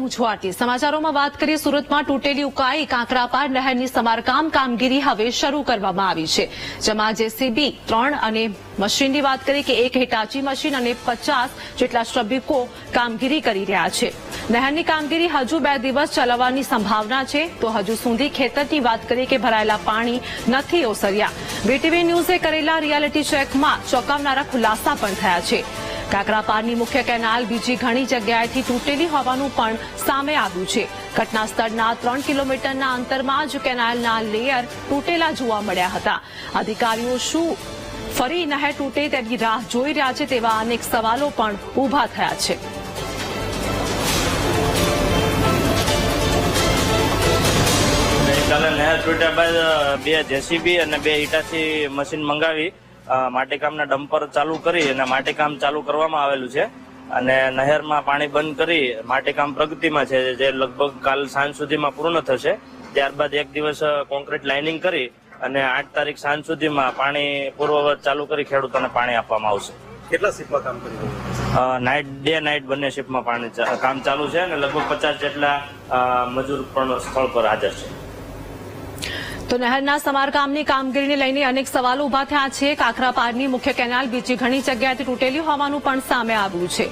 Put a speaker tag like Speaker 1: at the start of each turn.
Speaker 1: હું છું આરતી। સમાચારોમાં વાત કરીએ સુરતમાં તૂટેલી ઉકાઈ કાંકરાપાર નહેરની સમારકામ કામગીરી હવે શરૂ કરવામાં આવી છે, જેમાં જેસીબી 3 અને મશીનની વાત કરીએ કે એક હિટાચી મશીન અને 50 જેટલા શ્રમિકો કામગીરી કરી રહ્યા છે। નહેરની કામગીરી હજુ 2 દિવસ ચલાવવાની સંભાવના છે, તો હજુ સુધી ખેતરની વાત કરીએ કે ભરાયેલા પાણી નથી ઓસર્યા। વીટીવી ન્યૂઝે કરેલા રિયાલિટી ચેકમાં ચોંકાવનારા ખુલાસા પણ થયા છે। કાંકરાપારની મુખ્ય કેનાલ બીજી ઘણી જગ્યાએથી તૂટેલી હોવાનું પણ સામે આવ્યું છે। ઘટના સ્થળના 3 કિલોમીટરના અંતરમાં જ કેનાલના લેયર તૂટેલા જોવા મળ્યા હતા। અધિકારીઓ શું ફરી નહેર તૂટે તેની રાહ જોઈ રહ્યા છે તેવા અનેક સવાલો પણ ઉભા થયા છે।
Speaker 2: ગઈકાલે નહેર તૂટ્યા બાદ 2 જેસીબી અને 2 હિટાચી મશીન મંગાવી માટીકામના ડમ્પર ચાલુ કરી અને માટીકામ ચાલુ કરવામાં આવેલું છે અને નહેરમાં પાણી બંધ કરી માટીકામ પ્રગતિમાં છે, જે લગભગ કાલ સાંજ સુધીમાં પૂર્ણ થશે। ત્યારબાદ 1 દિવસ કોન્ક્રીટ લાઇનિંગ કરી અને 8 તારીખ સાંજ સુધીમાં પાણી પૂર્વવત ચાલુ કરી ખેડૂતોને પાણી આપવામાં આવશે।
Speaker 3: કેટલા શિપમાં કામ કરી રહ્યા છે?
Speaker 2: નાઇટ ડે નાઇટ બંને શિપમાં પાણી કામ ચાલુ છે અને લગભગ 50 જેટલા મજૂર પણ સ્થળ પર હાજર છે।
Speaker 1: તો નહેરના સમારકામની કામગીરીને લઈને અનેક સવાલો ઉભા થયા છે। કાંકરાપારની મુખ્ય કેનાલ બીજી ઘણી જગ્યાએથી તૂટેલી હોવાનું પણ સામે આવ્યું છે।